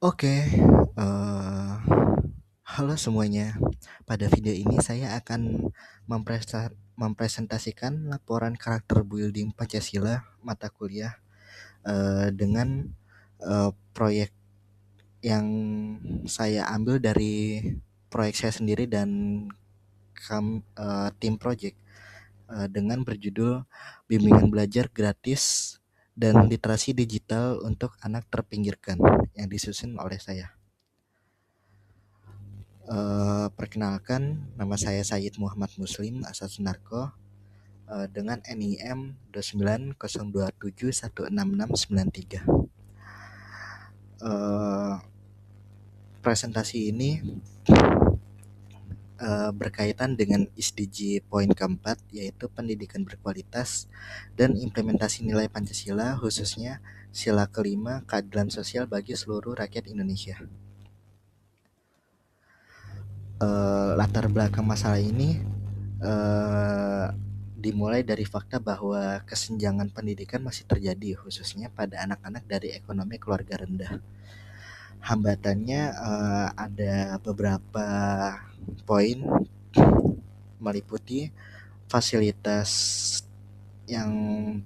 Oke, halo semuanya. Pada video ini saya akan mempresentasikan laporan karakter building Pancasila mata kuliah dengan proyek yang saya ambil dari proyek saya sendiri dan tim project dengan berjudul Bimbingan Belajar Gratis dan Literasi Digital untuk Anak Terpinggirkan yang disusun oleh saya. Perkenalkan, nama saya Sayyid Muhammad Muslim asal Sunarko dengan NIM 2902716693. Presentasi ini berkaitan dengan SDG poin keempat, yaitu pendidikan berkualitas dan implementasi nilai Pancasila, khususnya sila kelima keadilan sosial bagi seluruh rakyat Indonesia. Latar belakang masalah ini dimulai dari fakta bahwa kesenjangan pendidikan masih terjadi, khususnya pada anak-anak dari ekonomi keluarga rendah. Hambatannya ada beberapa poin, meliputi fasilitas yang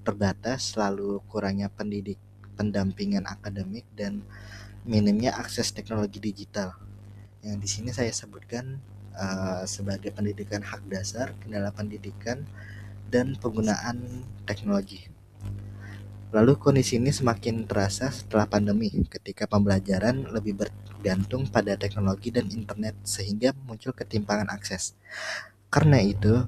terbatas, lalu kurangnya pendampingan akademik, dan minimnya akses teknologi digital. Yang di sini saya sebutkan sebagai pendidikan hak dasar, kendala pendidikan, dan penggunaan teknologi. Lalu kondisi ini semakin terasa setelah pandemi, ketika pembelajaran lebih bergantung pada teknologi dan internet sehingga muncul ketimpangan akses. Karena itu,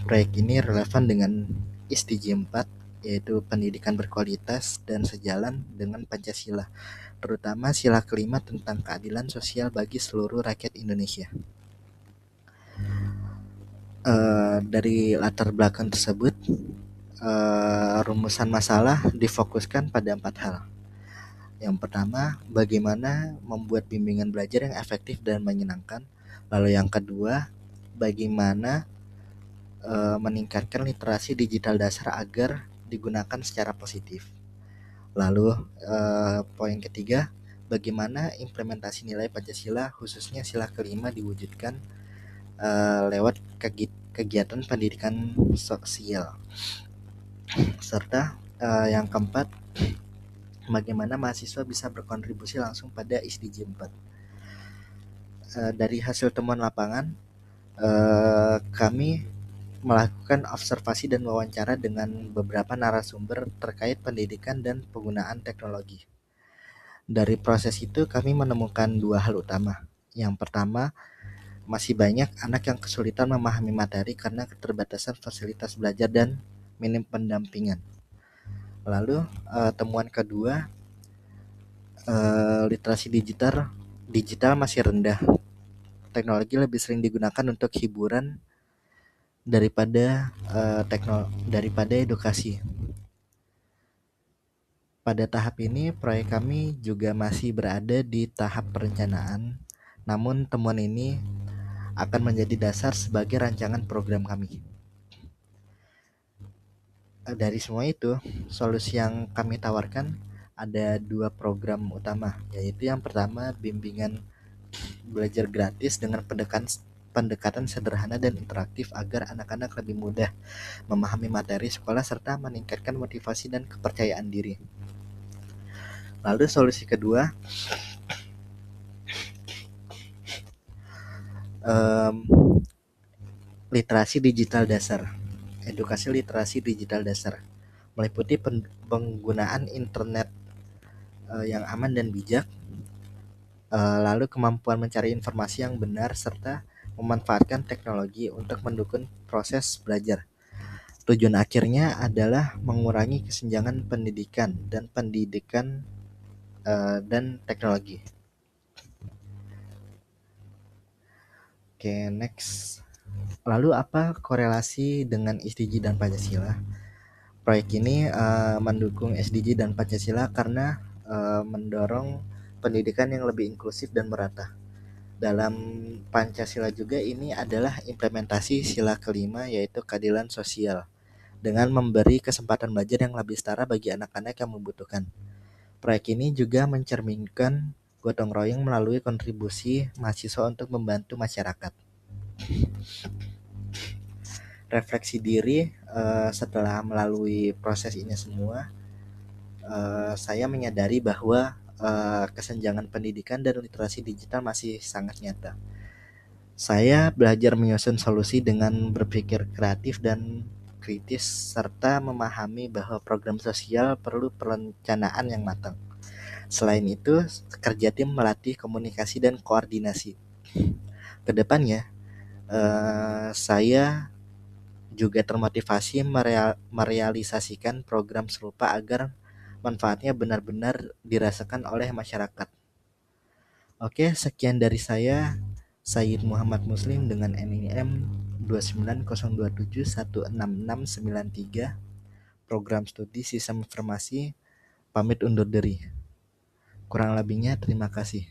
proyek ini relevan dengan SDG 4, yaitu pendidikan berkualitas dan sejalan dengan Pancasila, terutama sila kelima tentang keadilan sosial bagi seluruh rakyat Indonesia. Dari latar belakang tersebut, rumusan masalah difokuskan pada 4 hal. Yang pertama, bagaimana membuat bimbingan belajar yang efektif dan menyenangkan. Lalu yang kedua, bagaimana meningkatkan literasi digital dasar agar digunakan secara positif. Lalu poin ketiga, bagaimana implementasi nilai Pancasila khususnya sila kelima diwujudkan lewat kegiatan pendidikan sosial. Serta yang keempat, bagaimana mahasiswa bisa berkontribusi langsung pada SDG 4. Dari hasil temuan lapangan, kami melakukan observasi dan wawancara dengan beberapa narasumber terkait pendidikan dan penggunaan teknologi. Dari proses itu kami menemukan 2 hal utama. Yang pertama, masih banyak anak yang kesulitan memahami materi karena keterbatasan fasilitas belajar dan minim pendampingan. Lalu temuan kedua, literasi digital masih rendah. Teknologi lebih sering digunakan untuk hiburan daripada edukasi. Pada tahap ini, proyek kami juga masih berada di tahap perencanaan, namun temuan ini akan menjadi dasar sebagai rancangan program kami. Dari semua itu, solusi yang kami tawarkan ada 2 program utama, yaitu yang pertama, bimbingan belajar gratis dengan pendekatan sederhana dan interaktif agar anak-anak lebih mudah memahami materi sekolah serta meningkatkan motivasi dan kepercayaan diri. Lalu solusi kedua, literasi digital dasar, edukasi literasi digital dasar, meliputi penggunaan internet yang aman dan bijak, lalu kemampuan mencari informasi yang benar, serta memanfaatkan teknologi untuk mendukung proses belajar. Tujuan akhirnya adalah mengurangi kesenjangan pendidikan dan teknologi. Oke, next. Lalu apa korelasi dengan SDG dan Pancasila? Proyek ini mendukung SDG dan Pancasila karena mendorong pendidikan yang lebih inklusif dan merata. Dalam Pancasila juga ini adalah implementasi sila kelima, yaitu keadilan sosial, dengan memberi kesempatan belajar yang lebih setara bagi anak-anak yang membutuhkan. Proyek ini juga mencerminkan gotong royong melalui kontribusi mahasiswa untuk membantu masyarakat. Refleksi diri, setelah melalui proses ini semua, saya menyadari bahwa kesenjangan pendidikan dan literasi digital masih sangat nyata. Saya belajar menyusun solusi dengan berpikir kreatif dan kritis, serta memahami bahwa program sosial perlu perencanaan yang matang. Selain itu, kerja tim melatih komunikasi dan koordinasi. Kedepannya, saya juga termotivasi merealisasikan program serupa agar manfaatnya benar-benar dirasakan oleh masyarakat. Oke, sekian dari saya, Sayyid Muhammad Muslim dengan NIM 29027166693, program studi Sistem Informasi, pamit undur diri. Kurang lebihnya terima kasih.